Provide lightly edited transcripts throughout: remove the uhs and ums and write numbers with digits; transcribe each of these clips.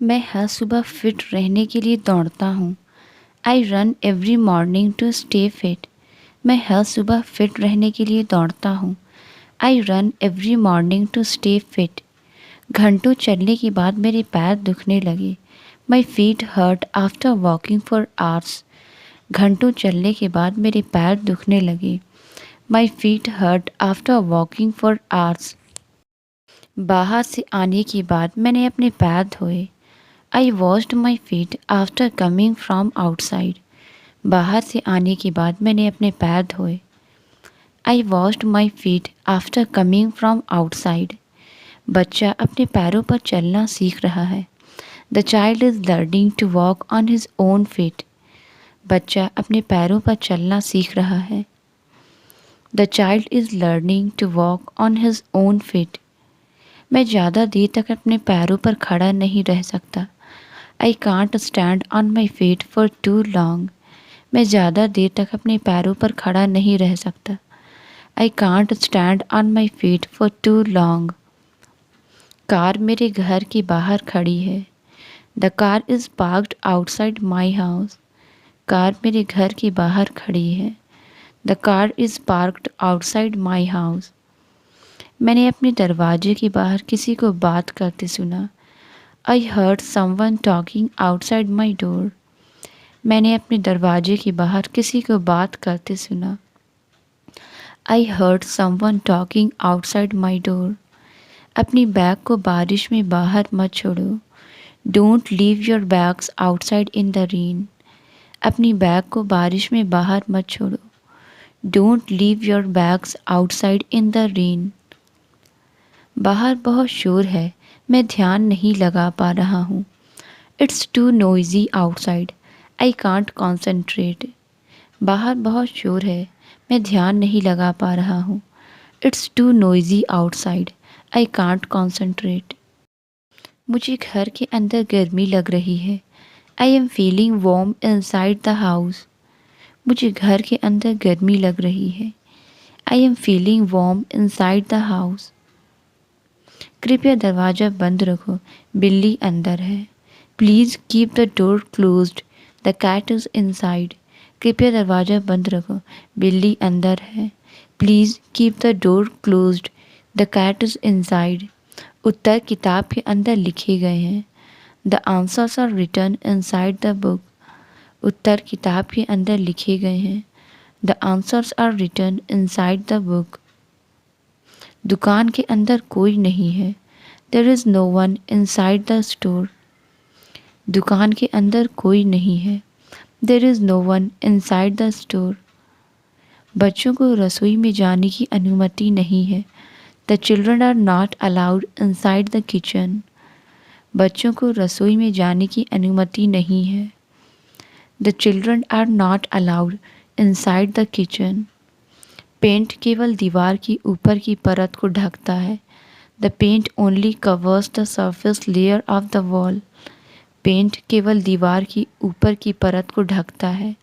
मैं हर सुबह फिट रहने के लिए दौड़ता हूँ। I run every morning to stay fit. मैं हर सुबह फिट रहने के लिए दौड़ता हूँ। I run every morning to stay fit. घंटों चलने के बाद मेरे पैर दुखने लगे। My feet hurt after walking for hours. घंटों चलने के बाद मेरे पैर दुखने लगे। My feet hurt after walking for hours. बाहर से आने के बाद मैंने अपने पैर धोए। I washed my feet after coming from outside. बाहर से आने के बाद मैंने अपने पैर धोए। I washed my feet after coming from outside. बच्चा अपने पैरों पर चलना सीख रहा है। The child is learning to walk on his own feet. बच्चा अपने पैरों पर चलना सीख रहा है। The child is learning to walk on his own feet. मैं ज़्यादा देर तक अपने पैरों पर खड़ा नहीं रह सकता। I can't stand on my feet for too long. मैं ज़्यादा देर तक अपने पैरों पर खड़ा नहीं रह सकता। I can't stand on my feet for too long. Car मेरे घर के बाहर खड़ी है। The car is parked outside my house. Car मेरे घर के बाहर खड़ी है। The car is parked outside my house. मैंने अपने दरवाजे के बाहर किसी को बात करते सुना। I heard someone talking outside my door. मैंने अपने दरवाजे के बाहर किसी को बात करते सुना। I heard someone talking outside my door. अपनी बैग को बारिश में बाहर मत छोड़ो। Don't leave your bags outside in the rain. अपनी बैग को बारिश में बाहर मत छोड़ो। Don't leave your bags outside in the rain. बाहर बहुत शोर है, मैं ध्यान नहीं लगा पा रहा हूँ। It's too noisy outside, I can't concentrate. बाहर बहुत शोर है, मैं ध्यान नहीं लगा पा रहा हूँ। It's too noisy outside, I can't concentrate. मुझे घर के अंदर गर्मी लग रही है। I am feeling warm inside the house. मुझे घर के अंदर गर्मी लग रही है। I am feeling warm inside the house. कृपया दरवाज़ा बंद रखो, बिल्ली अंदर है। Please keep the door closed, the cat is inside. कृपया दरवाज़ा बंद रखो, बिल्ली अंदर है। Please keep the door closed, the cat is inside. उत्तर किताब के अंदर लिखे गए हैं। The answers are written inside the book. उत्तर किताब के अंदर लिखे गए हैं। The answers are written inside the book. दुकान के अंदर कोई नहीं है। There is no one inside the store. दुकान के अंदर कोई नहीं है। There is no one inside the store. बच्चों को रसोई में जाने की अनुमति नहीं है। The children are not allowed inside the kitchen. बच्चों को रसोई में जाने की अनुमति नहीं है। The children are not allowed inside the kitchen. Paint केवल दीवार की ऊपर की परत को ढकता है। The paint only covers the surface layer of the wall. Paint केवल दीवार की ऊपर की परत को ढकता है।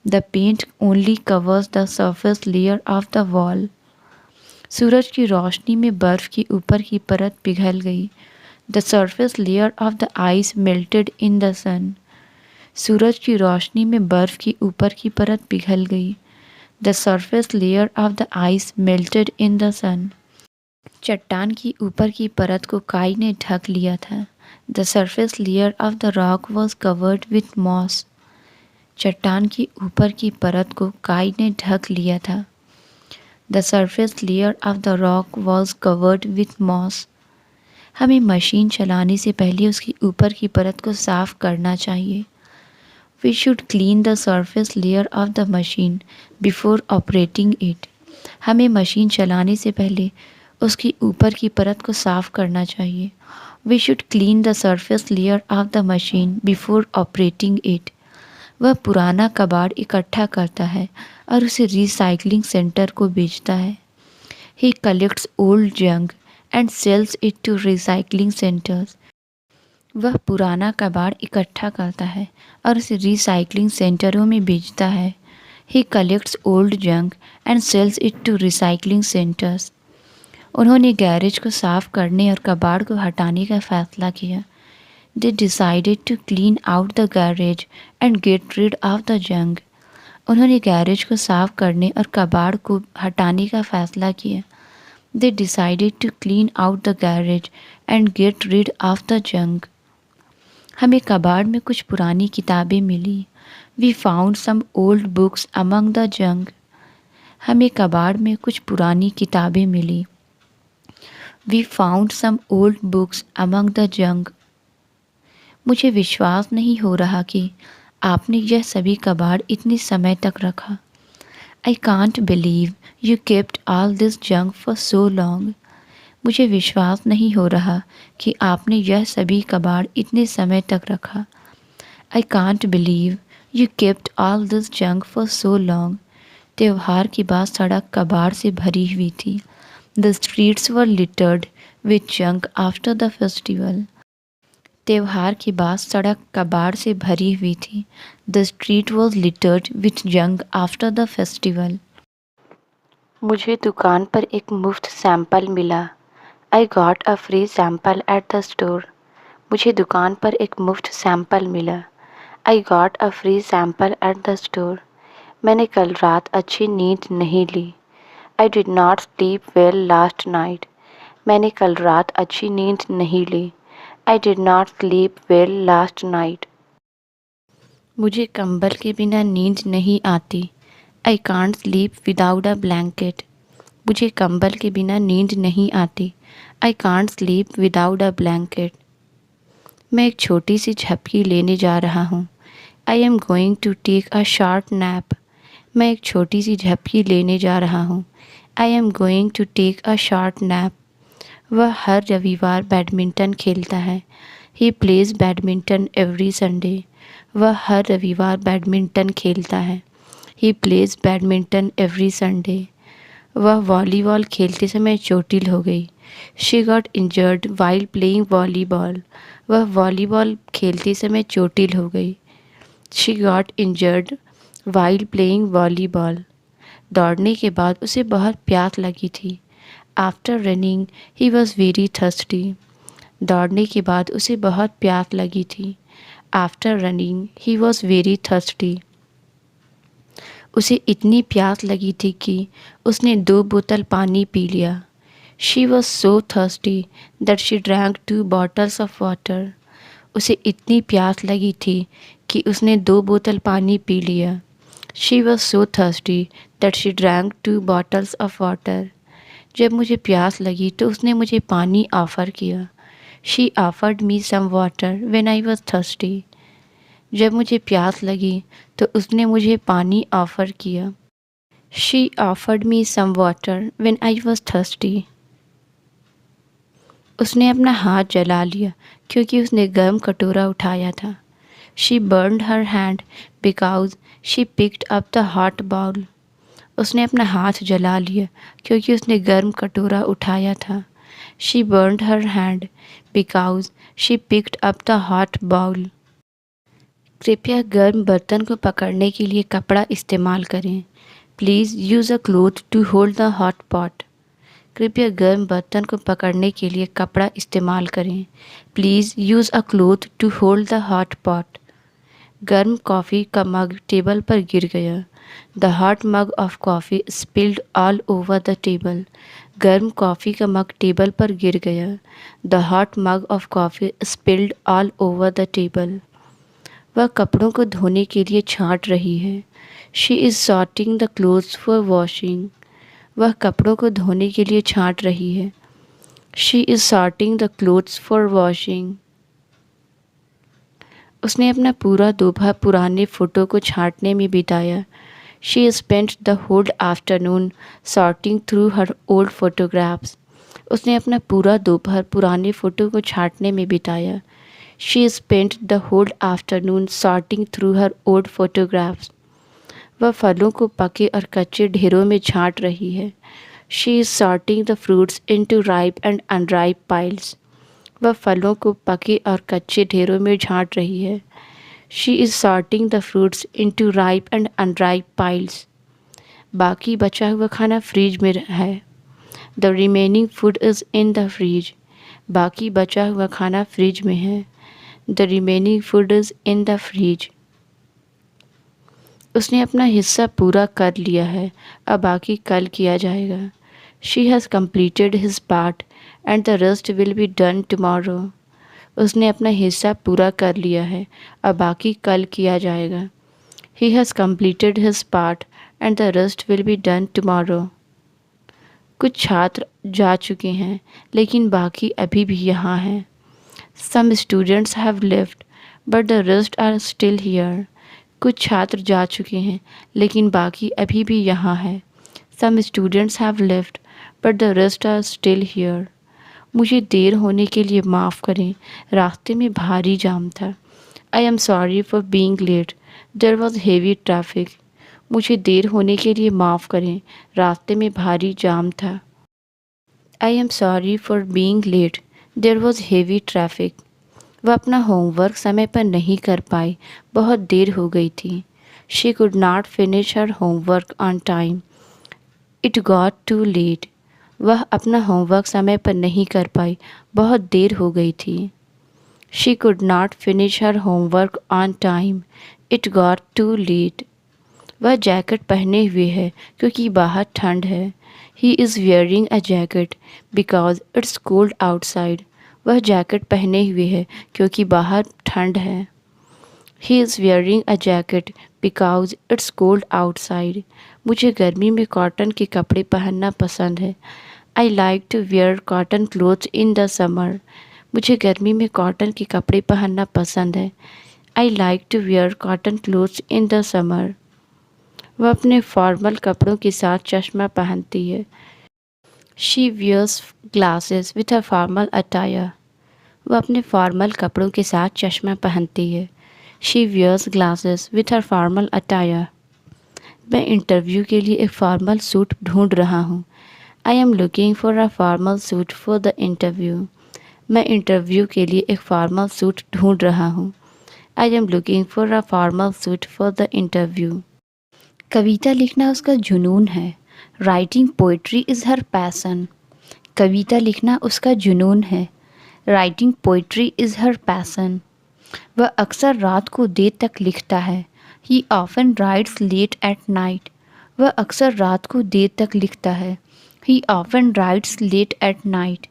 The paint only covers the surface layer of the wall. सूरज की रोशनी में बर्फ़ की ऊपर की परत पिघल गई। The surface layer of the ice melted in the sun. सूरज की रोशनी में बर्फ़ की ऊपर की परत पिघल गई। The surface layer of the ice melted in the sun. चट्टान की ऊपर की परत को काई ने ढक लिया था। The surface layer of the rock was covered with moss. चट्टान की ऊपर की परत को काई ने ढक लिया था। The surface layer of the rock was covered with moss. हमें मशीन चलाने से पहले उसकी ऊपर की परत को साफ करना चाहिए। We should clean the surface layer of the machine before operating it. हमें मशीन चलाने से पहले उसकी ऊपर की परत को साफ करना चाहिए। We should clean the surface layer of the machine before operating it. वह पुराना कबाड़ इकट्ठा करता है और उसे रिसाइकलिंग सेंटर को बेचता है। He collects old junk and sells it to recycling centers. वह पुराना कबाड़ इकट्ठा करता है और उसे रिसाइकलिंग सेंटरों में बेचता है। He collects old junk and sells it to recycling centers. उन्होंने गैरेज को साफ करने और कबाड़ को हटाने का फैसला किया। They decided to clean out the garage and get rid of the junk. उन्होंने गैरेज को साफ करने और कबाड़ को हटाने का फैसला किया. They decided to clean out the garage and get rid of the junk. हमें कबाड़ में कुछ पुरानी किताबें मिली. We found some old books among the junk. हमें कबाड़ में कुछ पुरानी किताबें मिली. We found some old books among the junk. मुझे विश्वास नहीं हो रहा कि आपने यह सभी कबाड़ इतने समय तक रखा. I can't believe you kept all this junk for so long. मुझे विश्वास नहीं हो रहा कि आपने यह सभी कबाड़ इतने समय तक रखा. I can't believe you kept all this junk for so long. त्योहार की बाद सड़क कबाड़ से भरी हुई थी. The streets were littered with junk after the festival. त्योहार के बाद सड़क कबाड़ से भरी हुई थी. The street was littered with junk after the festival. मुझे दुकान पर एक मुफ्त सैंपल मिला. I got a free sample at the store. मुझे दुकान पर एक मुफ्त सैंपल मिला. I got a free sample at the store. मैंने कल रात अच्छी नींद नहीं ली. I did not sleep well last night. मैंने कल रात अच्छी नींद नहीं ली. I did not sleep well last night. मुझे कंबल के बिना नींद नहीं आती. I can't sleep without a blanket. मुझे कंबल के बिना नींद नहीं आती. I can't sleep without a blanket. मैं एक छोटी सी झपकी लेने जा रहा हूँ. I am going to take a short nap. मैं एक छोटी सी झपकी लेने जा रहा हूँ. I am going to take a short nap. वह हर रविवार बैडमिंटन खेलता है. He plays badminton every Sunday. वह हर रविवार बैडमिंटन खेलता है. He plays badminton every Sunday. वह वॉलीबॉल खेलते समय चोटिल हो गई. She got injured while playing volleyball. वह वॉलीबॉल खेलते समय चोटिल हो गई. She got injured while playing volleyball. दौड़ने के बाद उसे बहुत प्यास लगी थी. After running, he was very thirsty. दौड़ने के बाद उसे बहुत प्यास लगी थी. After running, he was very thirsty. उसे इतनी प्यास लगी थी कि उसने 2 बोतल पानी पी लिया. She was so thirsty that she drank 2 bottles of water. उसे इतनी प्यास लगी थी कि उसने 2 बोतल पानी पी लिया. She was so thirsty that she drank 2 bottles of water. जब मुझे प्यास लगी तो उसने मुझे पानी ऑफ़र किया. She offered me some water when I was thirsty. जब मुझे प्यास लगी तो उसने मुझे पानी ऑफ़र किया. She offered me some water when I was thirsty. उसने अपना हाथ जला लिया क्योंकि उसने गर्म कटोरा उठाया था. She burned her hand because she picked up the hot bowl. उसने अपना हाथ जला लिया क्योंकि उसने गर्म कटोरा उठाया था. She burned her hand because she picked up the hot bowl. कृपया गर्म बर्तन को पकड़ने के लिए कपड़ा इस्तेमाल करें. Please use a cloth to hold the hot pot. कृपया गर्म बर्तन को पकड़ने के लिए कपड़ा इस्तेमाल करें. Please use a cloth to hold the hot pot. गर्म कॉफ़ी का मग टेबल पर गिर गया. The hot mug of coffee spilled all over the table. गर्म कॉफ़ी का मग टेबल पर गिर गया. The hot mug of coffee spilled all over the table. वह कपड़ों को धोने के लिए छांट रही है. She is sorting the clothes for washing. वह कपड़ों को धोने के लिए छांट रही है. She is sorting the clothes for washing. उसने अपना पूरा दोपहर पुराने फ़ोटो को छांटने में बिताया. She spent the whole afternoon sorting through her old photographs. उसने अपना पूरा दोपहर पुराने फ़ोटो को छांटने में बिताया. She spent the whole afternoon sorting through her old photographs. वह फलों को पके और कच्चे ढेरों में छांट रही है. She is sorting the fruits into ripe and unripe piles. वह फलों को पके और कच्चे ढेरों में छांट रही है. She is sorting the fruits into ripe and unripe piles. बाकी बचा हुआ खाना फ्रिज में है. The remaining food is in the fridge. बाकी बचा हुआ खाना फ्रिज में है. The remaining food is in the fridge. उसने अपना हिस्सा पूरा कर लिया है, अब बाकी कल किया जाएगा। She has completed his part and the rest will be done tomorrow। उसने अपना हिस्सा पूरा कर लिया है, अब बाकी कल किया जाएगा। He has completed his part and the rest will be done tomorrow। कुछ छात्र जा चुके हैं, लेकिन बाकी अभी भी यहाँ हैं। Some students have left, but the rest are still here। कुछ छात्र जा चुके हैं, लेकिन बाकी अभी भी यहाँ हैं। Some students have left, but the rest are still here। मुझे देर होने के लिए माफ़ करें, रास्ते में भारी जाम था। I am sorry for being late, there was heavy traffic। मुझे देर होने के लिए माफ़ करें, रास्ते में भारी जाम था। I am sorry for being late, there was heavy traffic। वह अपना होमवर्क समय पर नहीं कर पाई, बहुत देर हो गई थी। She could not finish her homework on time, it got too late। वह अपना होमवर्क समय पर नहीं कर पाई, बहुत देर हो गई थी। She could not finish her homework on time, it got too late। वह जैकेट पहने हुए है क्योंकि बाहर ठंड है। He is wearing a jacket because it's cold outside। वह जैकेट पहने हुए है क्योंकि बाहर ठंड है। He is wearing a jacket because it's cold outside। मुझे गर्मी में कॉटन के कपड़े पहनना पसंद है। I like to wear cotton clothes in the summer। मुझे गर्मी में कॉटन के कपड़े पहनना पसंद है। I like to wear cotton clothes in the summer। वह अपने फॉर्मल कपड़ों के साथ चश्मा पहनती है। She wears glasses with her formal attire। वह अपने फॉर्मल कपड़ों के साथ चश्मा पहनती है। She wears glasses with her formal attire। मैं इंटरव्यू के लिए एक फॉर्मल सूट ढूंढ रहा हूँ। I am looking for a formal suit for the interview। मैं इंटरव्यू के लिए एक फॉर्मल सूट ढूंढ रहा हूँ। I am looking for a formal suit for the interview। कविता लिखना उसका जुनून है। Writing poetry is her passion. कविता लिखना उसका जुनून है। Writing poetry is her passion. वह अक्सर रात को देर तक लिखता है। He often writes late at night. वह अक्सर रात को देर तक लिखता है। He often writes late at night.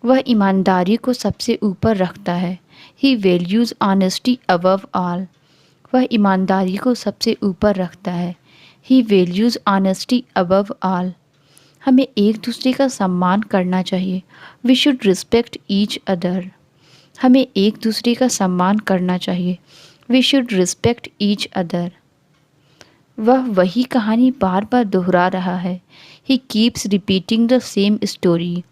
वह ईमानदारी को सबसे ऊपर रखता है। He values honesty above all. वह ईमानदारी को सबसे ऊपर रखता है। He values honesty above all. हमें एक दूसरे का सम्मान करना चाहिए। We should respect each other. हमें एक दूसरे का सम्मान करना चाहिए। We should respect each other. वह वही कहानी बार बार दोहरा रहा है। He keeps repeating the same story.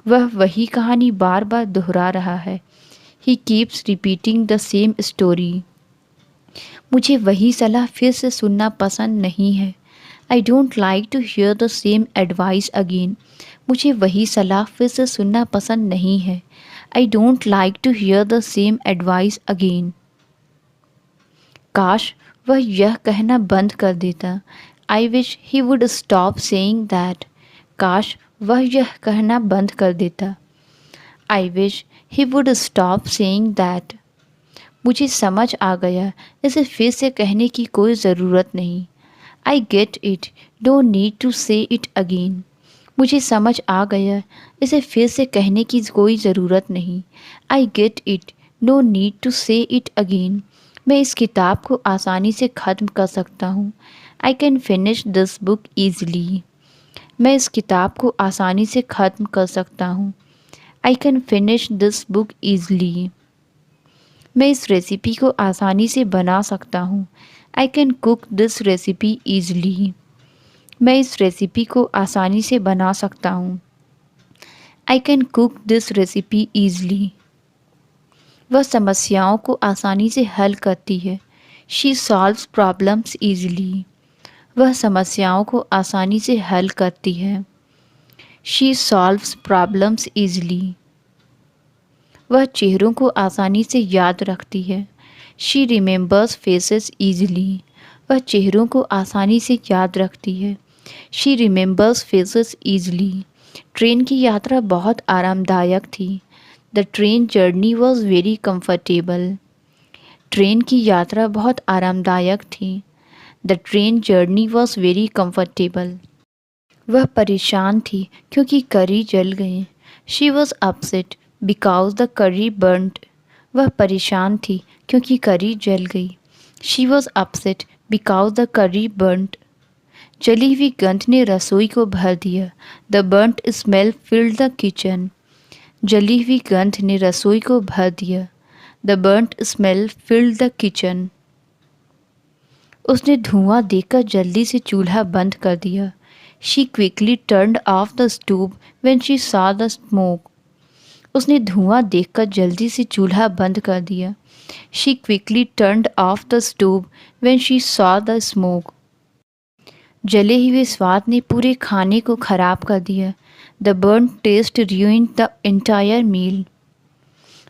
वह वही कहानी बार बार दोहरा रहा है। He keeps repeating the same story. मुझे वही सलाह फिर से सुनना पसंद नहीं है। I don't like to hear the same advice again. मुझे वही सलाह फिर से सुनना पसंद नहीं है। I don't like to hear the same advice again. काश वह यह कहना बंद कर देता। I wish he would stop saying that. काश वह यह कहना बंद कर देता। I wish he would stop saying that. मुझे समझ आ गया, इसे फिर से कहने की कोई ज़रूरत नहीं। I get it, don't need to say it again. मुझे समझ आ गया, इसे फिर से कहने की कोई ज़रूरत नहीं। I get it, no need to say it again. मैं इस किताब को आसानी से ख़त्म कर सकता हूँ। I can finish this book easily. मैं इस किताब को आसानी से ख़त्म कर सकता हूँ। I can finish this book easily. मैं इस रेसिपी को आसानी से बना सकता हूँ। I can cook this recipe easily. मैं इस रेसिपी को आसानी से बना सकता हूँ। I can cook this recipe easily. वह समस्याओं को आसानी से हल करती है। She solves problems easily. वह समस्याओं को आसानी से हल करती है। She solves problems easily. वह चेहरों को आसानी से याद रखती है। She remembers faces easily. वह चेहरों को आसानी से याद रखती है। She remembers faces easily. Train की यात्रा बहुत आरामदायक थी। The train journey was very comfortable. Train की यात्रा बहुत आरामदायक थी। The train journey was very comfortable. वह परेशान थी क्योंकि करी जल गई। She was upset because the करी बर्नड। वह परेशान थी क्योंकि करी जल गई। She was upset because the करी बर्नड। जली हुई गंध ने रसोई को भर दिया। The burnt smell filled the kitchen. जली हुई गंध ने रसोई को भर दिया। The burnt smell filled the kitchen. उसने धुआं देखकर जल्दी से चूल्हा बंद कर दिया। She quickly turned of the stove when she saw the smoke. उसने धुआं देखकर जल्दी से चूल्हा बंद कर दिया। She quickly turned of the stove when she saw the smoke. जले हुए स्वाद ने पूरे खाने को खराब कर दिया। The burn taste ruined the entire meal.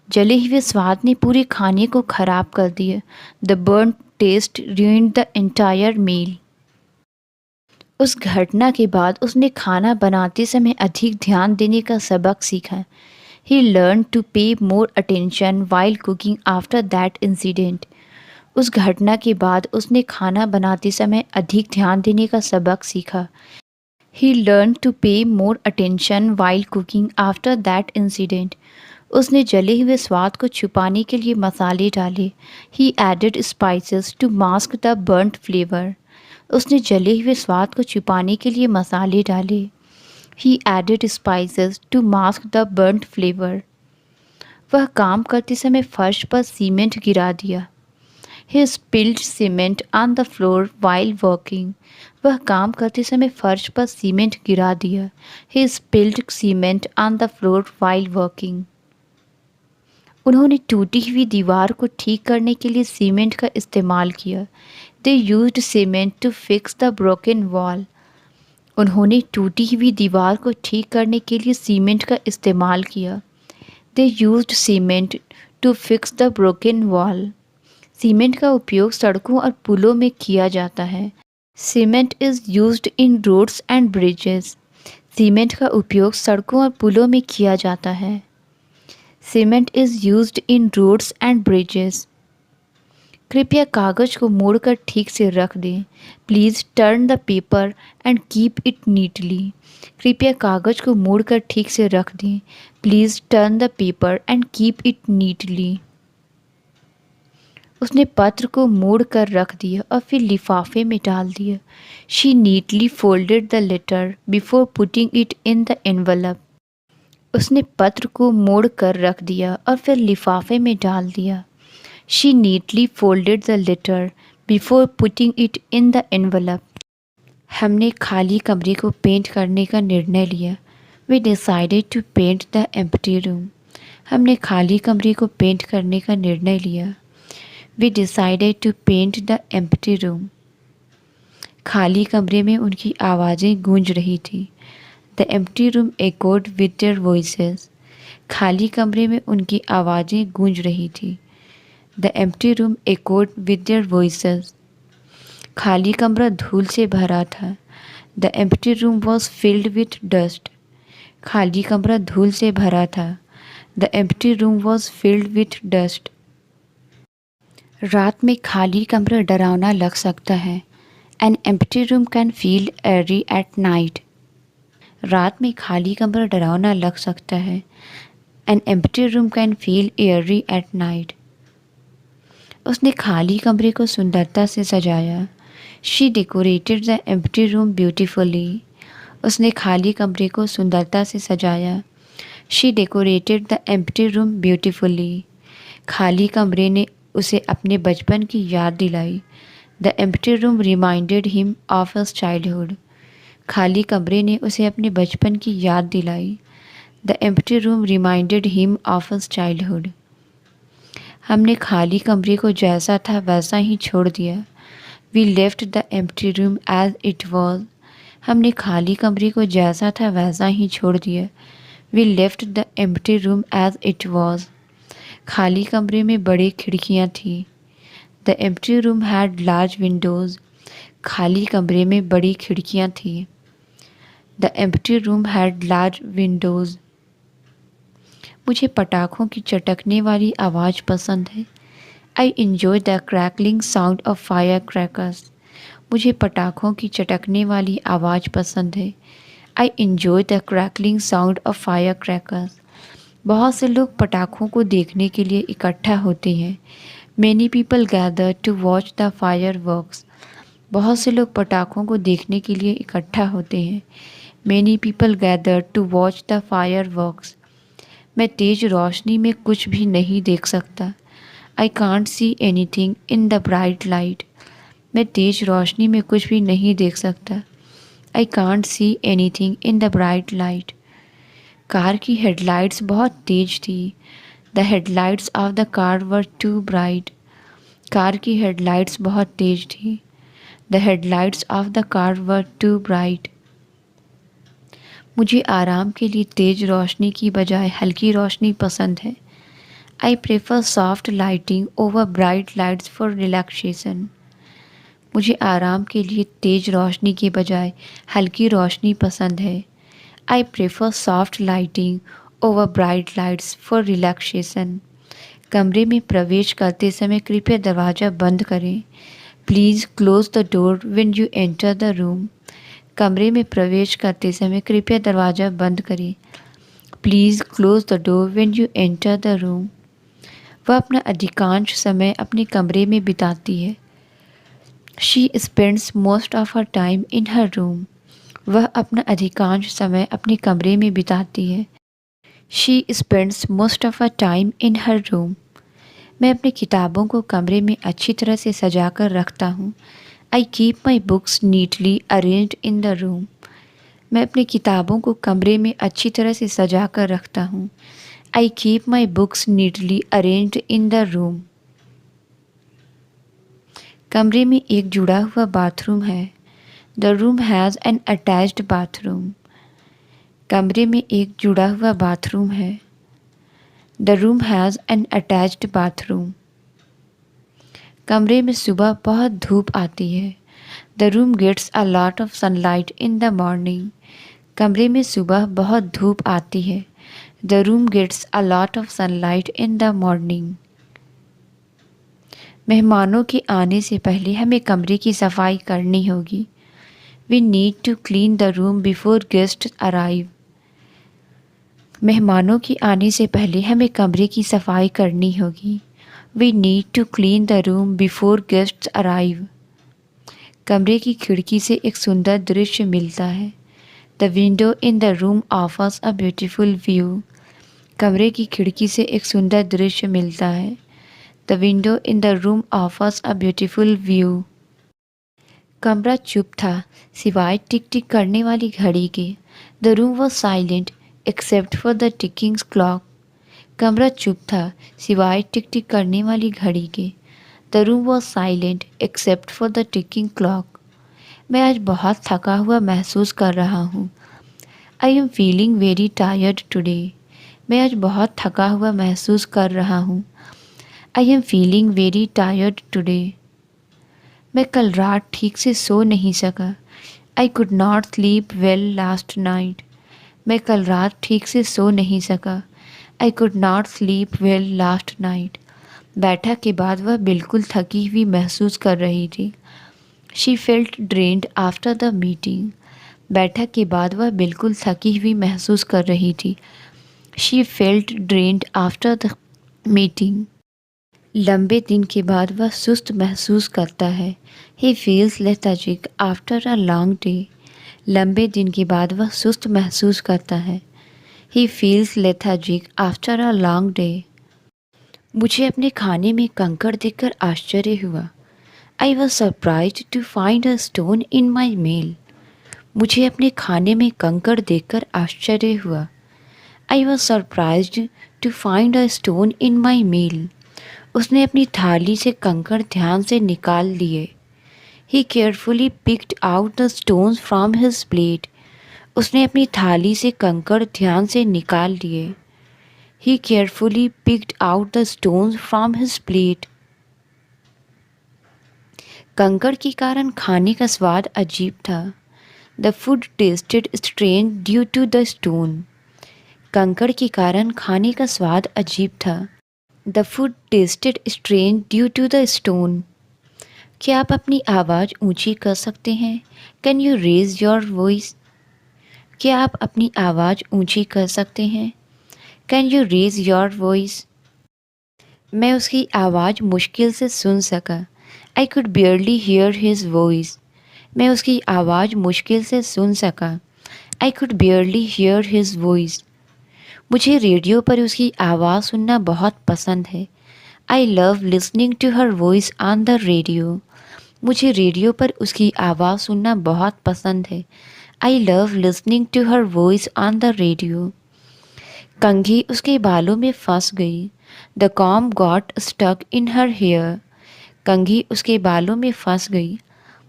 जले हुए स्वाद ने पूरे खाने को खराब कर दिया। The burn taste ruined the entire meal. उस घटना के बाद उसने खाना बनाते समय अधिक ध्यान देने का सबक सीखा। He learned to pay more attention while cooking after that incident. उस घटना के बाद उसने खाना बनाते समय अधिक ध्यान देने का सबक सीखा। He learned to pay more attention while cooking after that incident. उसने जले हुए स्वाद को छुपाने के लिए मसाले डाले। He added spices to mask the burnt flavor. उसने जले हुए स्वाद को छुपाने के लिए मसाले डाले। He added spices to mask the burnt flavor. वह काम करते समय फर्श पर सीमेंट गिरा दिया। He spilled cement on the floor while working. वह काम करते समय फर्श पर सीमेंट गिरा दिया। He spilled cement on the floor while working. उन्होंने टूटी हुई दीवार को ठीक करने के लिए सीमेंट का इस्तेमाल किया। They used cement to fix the broken wall. उन्होंने टूटी हुई दीवार को ठीक करने के लिए सीमेंट का इस्तेमाल किया। They used cement to fix the broken wall. Cement का उपयोग सड़कों और पुलों में किया जाता है। Cement is used in roads and bridges. Cement का उपयोग सड़कों और पुलों में किया जाता है। Cement is used in roads and bridges. कृपया कागज़ को मोड़कर ठीक से रख दें। Please turn the paper and keep it neatly. कृपया कागज़ को मोड़कर ठीक से रख दें। Please turn the paper and keep it neatly. उसने पत्र को मोड़ कर रख दिया और फिर लिफाफे में डाल दिया। She neatly folded the letter before putting it in the envelope. उसने पत्र को मोड़ कर रख दिया और फिर लिफाफे में डाल दिया। She neatly folded the letter before putting it in the envelope. हमने खाली कमरे को पेंट करने का निर्णय लिया। We decided to paint the empty room. हमने खाली कमरे को पेंट करने का निर्णय लिया। We decided to paint the empty room. खाली कमरे में उनकी आवाज़ें गूंज रही थी। The empty room echoed with their voices. खाली कमरे में उनकी आवाज़ें गूंज रही थी। The empty room echoed with their voices. खाली कमरा धूल से भरा था। The empty room was filled with dust. खाली कमरा धूल से भरा था। The empty room was filled with dust. रात में खाली कमरा डरावना लग सकता है। An empty room can feel eerie at night. रात में खाली कमरा डरावना लग सकता है। An empty room can feel eerie at night. उसने खाली कमरे को सुंदरता से सजाया। She decorated the empty room beautifully. उसने खाली कमरे को सुंदरता से सजाया। She decorated the empty room beautifully. खाली कमरे ने उसे अपने बचपन की याद दिलाई। The empty room reminded him of his childhood. खाली कमरे ने उसे अपने बचपन की याद दिलाई। The empty room reminded him of his childhood. हमने खाली कमरे को जैसा था वैसा ही छोड़ दिया। We left the empty room as it was. हमने खाली कमरे को जैसा था वैसा ही छोड़ दिया। We left the empty room as it was. खाली कमरे में बड़ी खिड़कियाँ थीं। The empty room had large windows. खाली कमरे में बड़ी खिड़कियाँ थीं। The empty room had large windows. मुझे पटाखों की चटकने वाली आवाज़ पसंद है। I enjoy the crackling sound of firecrackers. मुझे पटाखों की चटकने वाली आवाज़ पसंद है। I enjoy the crackling sound of firecrackers. बहुत से लोग पटाखों को देखने के लिए इकट्ठा होते हैं। Many people gather to watch the fireworks. बहुत से लोग पटाखों को देखने के लिए इकट्ठा होते हैं। Many people gather to watch the fireworks. मैं तेज़ रोशनी में कुछ भी नहीं देख सकता। I can't see anything in the bright light. मैं तेज़ रोशनी में कुछ भी नहीं देख सकता। I can't see anything in the bright light. Car की हेडलाइट्स बहुत तेज थी। The headlights of the car were too bright. Car की हेडलाइट्स बहुत तेज थी। The headlights of the car were too bright. मुझे आराम के लिए तेज़ रोशनी की बजाय हल्की रोशनी पसंद है। I prefer soft lighting over bright lights for relaxation. मुझे आराम के लिए तेज़ रोशनी के बजाय हल्की रोशनी पसंद है। I prefer soft lighting over bright lights for relaxation. कमरे में प्रवेश करते समय कृपया दरवाज़ा बंद करें। Please close the door when you enter the room. कमरे में प्रवेश करते समय कृपया दरवाज़ा बंद करें। Please close the door when you enter the room. वह अपना अधिकांश समय अपने कमरे में बिताती है। She spends most of her time in her room. वह अपना अधिकांश समय अपने कमरे में बिताती है। She spends most of her time in her room. मैं अपनी किताबों को कमरे में अच्छी तरह से सजा कर रखता हूँ। I keep my books neatly arranged in the room. मैं अपनी किताबों को कमरे में अच्छी तरह से सजा कर रखता हूँ। I keep my books neatly arranged in the room. कमरे में एक जुड़ा हुआ बाथरूम है। The room has an attached bathroom. कमरे में एक जुड़ा हुआ बाथरूम है। The room has an attached bathroom. कमरे में सुबह बहुत धूप आती है। The room gets a lot of sunlight in the morning. कमरे में सुबह बहुत धूप आती है। The room gets a lot of sunlight in the morning. मेहमानों के आने से पहले हमें कमरे की सफाई करनी होगी। We need to clean the room before guest arrive. मेहमानों के आने से पहले हमें कमरे की सफाई करनी होगी। We need to clean the room before guest arrive. कमरे की खिड़की से एक सुंदर दृश्य मिलता है। The window in the room offers a beautiful view. कमरे की खिड़की से एक सुंदर दृश्य मिलता है। The window in the room offers a beautiful view. कमरा चुप था सिवाय टिक टिक करने वाली घड़ी के। The room was silent except for the ticking clock. कमरा चुप था सिवाय टिक टिक करने वाली घड़ी के। The room was silent except for the ticking clock. मैं आज बहुत थका हुआ महसूस कर रहा हूँ। आई am feeling very tired today. मैं आज बहुत थका हुआ महसूस कर रहा हूँ। आई am feeling very tired today. मैं कल रात ठीक से सो नहीं सका। I could not sleep well last night. मैं कल रात ठीक से सो नहीं सका। I could not sleep well last night. बैठक के बाद वह बिल्कुल थकी हुई महसूस कर रही थी। She felt drained after the meeting. बैठक के बाद वह बिल्कुल थकी हुई महसूस कर रही थी। She felt drained after the meeting. लंबे दिन के बाद वह सुस्त महसूस करता है। He feels lethargic after a long day. लंबे दिन के बाद वह सुस्त महसूस करता है। He feels lethargic after a long day. मुझे अपने खाने में कंकड़ देखकर आश्चर्य हुआ। I was surprised to find a stone in my meal. मुझे अपने खाने में कंकड़ देखकर आश्चर्य हुआ। I was surprised to find a stone in my meal. उसने अपनी थाली से कंकड़ ध्यान से निकाल लिए। He carefully picked out the stones from his plate. उसने अपनी थाली से कंकड़ ध्यान से निकाल लिए। He carefully picked out the stones from his plate. कंकड़ के कारण खाने का स्वाद अजीब था। The food tasted strange due to the stone. कंकड़ के कारण खाने का स्वाद अजीब था। The food tasted strange due to the stone. क्या आप अपनी आवाज़ ऊंची कर सकते हैं? Can you raise your voice? क्या आप अपनी आवाज़ ऊंची कर सकते हैं? Can you raise your voice? मैं उसकी आवाज़ मुश्किल से सुन सका। I could barely hear his voice. मैं उसकी आवाज़ मुश्किल से सुन सका। I could barely hear his voice. मुझे रेडियो पर उसकी आवाज़ सुनना बहुत पसंद है। I love listening to her voice on the radio. मुझे रेडियो पर उसकी आवाज़ सुनना बहुत पसंद है। I love listening to her voice on the radio. कंघी उसके बालों में फंस गई। The comb got stuck in her hair. कंघी उसके बालों में फंस गई।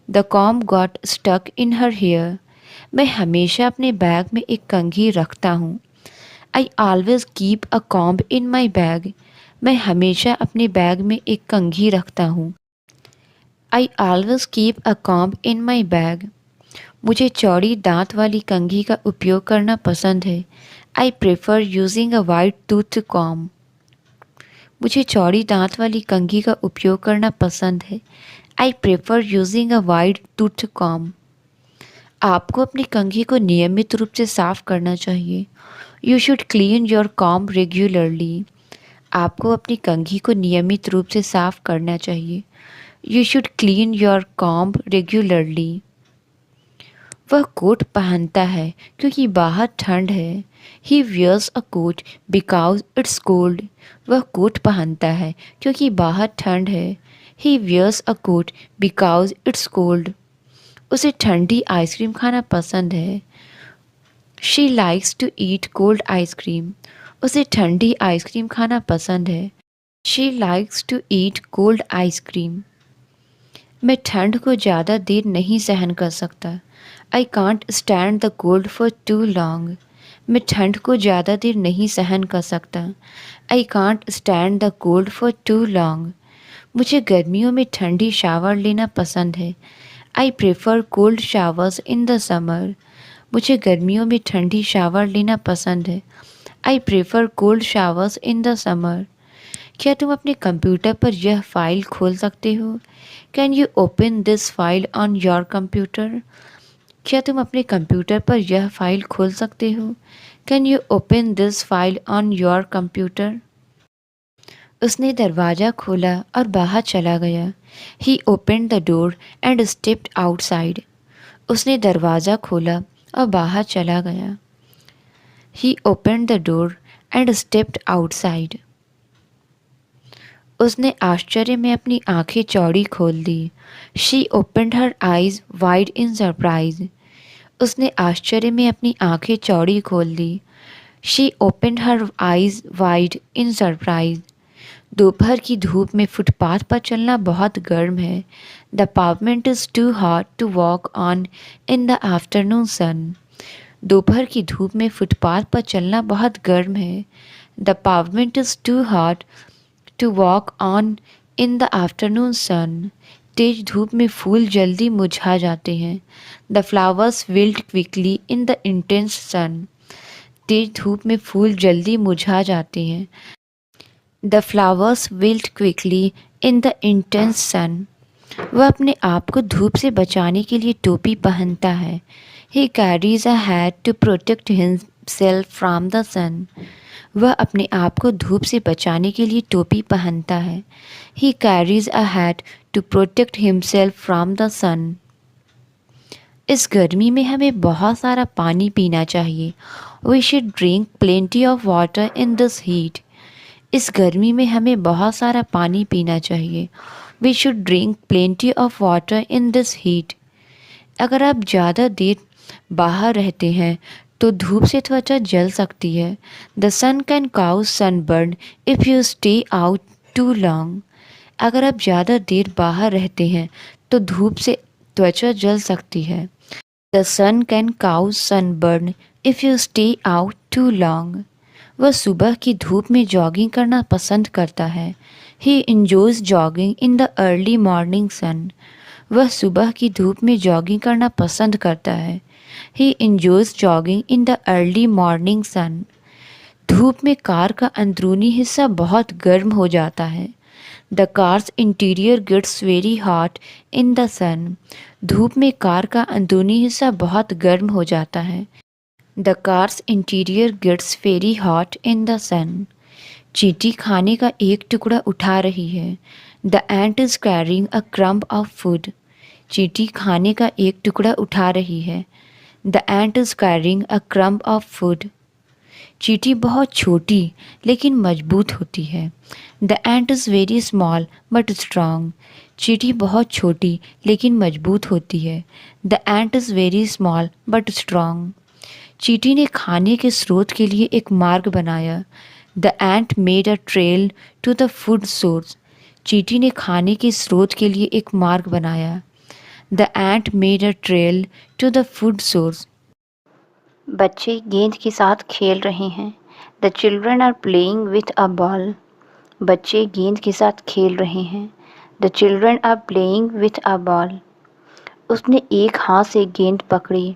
The comb got stuck in her hair. मैं हमेशा अपने बैग में एक कंघी रखता हूँ। I always keep a comb in my bag. मैं हमेशा अपने बैग में एक कंघी रखता हूँ। I always keep a comb in my bag. मुझे चौड़ी दांत वाली कंघी का उपयोग करना पसंद है। I prefer using a wide tooth comb. मुझे चौड़ी दांत वाली कंघी का उपयोग करना पसंद है। I prefer using a wide tooth comb. आपको अपनी कंघी को नियमित रूप से साफ करना चाहिए। You should clean your comb regularly. आपको अपनी कंघी को नियमित रूप से साफ करना चाहिए। You should clean your comb regularly. वह कोट पहनता है क्योंकि बाहर ठंड है। He wears a coat because it's cold. वह कोट पहनता है क्योंकि बाहर ठंड है। He wears a coat because it's cold. उसे ठंडी आइसक्रीम खाना पसंद है। She likes to eat cold ice cream. उसे ठंडी आइसक्रीम खाना पसंद है। She likes to eat cold ice cream. मैं ठंड को ज़्यादा देर नहीं सहन कर सकता। I can't stand the cold for too long. मैं ठंड को ज़्यादा देर नहीं सहन कर सकता। I can't stand the cold for too long. मुझे गर्मियों में ठंडी शावर लेना पसंद है। I prefer cold showers in the summer. मुझे गर्मियों में ठंडी शावर लेना पसंद है। I prefer cold showers in the summer. क्या तुम अपने कंप्यूटर पर यह फ़ाइल खोल सकते हो? Can you open this file on your computer? क्या तुम अपने कंप्यूटर पर यह फ़ाइल खोल सकते हो? Can you open this file on your computer? उसने दरवाज़ा खोला और बाहर चला गया। He open the door and stepped outside. उसने दरवाज़ा खोला और बाहर चला गया। He open the door and stepped outside. उसने आश्चर्य में अपनी आंखें चौड़ी खोल दी। She opened her eyes wide in surprise. उसने आश्चर्य में अपनी आंखें चौड़ी खोल दी। She opened her eyes wide in surprise. दोपहर की धूप में फुटपाथ पर चलना बहुत गर्म है। The pavement is too hot to walk on in the afternoon sun. दोपहर की धूप में फुटपाथ पर चलना बहुत गर्म है। The pavement is too hot to walk on in the afternoon sun. तेज धूप में फूल जल्दी मुरझा जाते हैं। The flowers wilt quickly in the intense sun. तेज धूप में फूल जल्दी मुरझा जाते हैं। The flowers wilt quickly in the intense sun. वह अपने आप को धूप से बचाने के लिए टोपी पहनता है। He carries a hat to protect himself from the sun. वह अपने आप को धूप से बचाने के लिए टोपी पहनता है। He carries a hat to protect himself from the sun. इस गर्मी में हमें बहुत सारा पानी पीना चाहिए। We should drink plenty of water in this heat. इस गर्मी में हमें बहुत सारा पानी पीना चाहिए। We should drink plenty of water in this heat. अगर आप ज़्यादा देर बाहर रहते हैं तो धूप से त्वचा जल सकती है। The sun can cause sunburn if you stay out too long. अगर आप ज़्यादा देर बाहर रहते हैं तो धूप से त्वचा जल सकती है। The sun can cause sunburn if you stay out too long. वह सुबह की धूप में जॉगिंग करना पसंद करता है। He enjoys jogging in the early morning sun. वह सुबह की धूप में जॉगिंग करना पसंद करता है। He enjoys jogging in the early morning sun. धूप में कार का अंदरूनी हिस्सा बहुत गर्म हो जाता है। The car's interior gets very hot in the sun. धूप में कार का अंदरूनी हिस्सा बहुत गर्म हो जाता है। The car's interior gets very hot in the sun. चींटी खाने का एक टुकड़ा उठा रही है। The ant is carrying a crumb of food. चींटी खाने का एक टुकड़ा उठा रही है। The ant is carrying a crumb of food. चींटी बहुत छोटी लेकिन मजबूत होती है। The ant is very small but strong. चींटी बहुत छोटी लेकिन मजबूत होती है। The ant is very small but strong. चींटी ने खाने के स्रोत के लिए एक मार्ग बनाया। The ant made a trail to the food source. चींटी ने खाने के स्रोत के लिए एक मार्ग बनाया। The ant made a trail to the food source. बच्चे गेंद के साथ खेल रहे हैं। The children are playing with a ball. बच्चे गेंद के साथ खेल रहे हैं। The children are playing with a ball. उसने एक हाथ से गेंद पकड़ी।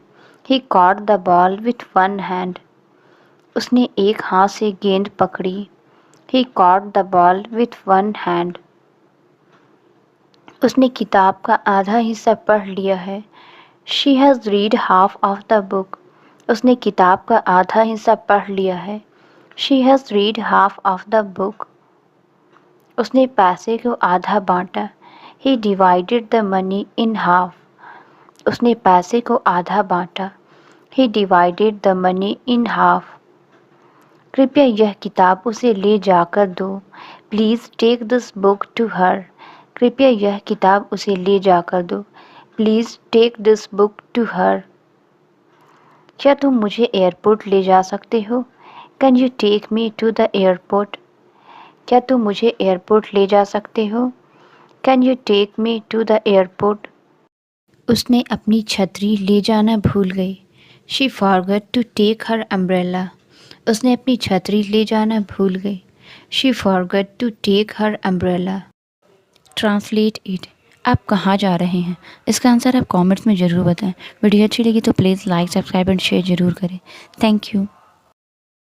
He caught the ball with one hand. उसने एक हाथ से गेंद पकड़ी। He caught the ball with one hand. उसने किताब का आधा हिस्सा पढ़ लिया है। She has read half of the book. उसने किताब का आधा हिस्सा पढ़ लिया है। She has read half of the book. उसने पैसे को आधा बांटा। He divided the money in half. उसने पैसे को आधा बांटा। He divided the money in half. कृपया यह किताब उसे ले जाकर दो। Please take this book to her. कृपया यह किताब उसे ले जाकर दो। Please take this book to her. क्या तुम मुझे एयरपोर्ट ले जा सकते हो? Can you take me to the airport? क्या तुम मुझे एयरपोर्ट ले जा सकते हो? Can you take me to the airport? उसने अपनी छतरी ले जाना भूल गई। She forgot to take her umbrella. उसने अपनी छतरी ले जाना भूल गई। She forgot to take her umbrella. Translate it. आप कहाँ जा रहे हैं? इसका आंसर आप कमेंट्स में ज़रूर बताएं। वीडियो अच्छी लगी तो please like, subscribe and share ज़रूर करें। Thank you.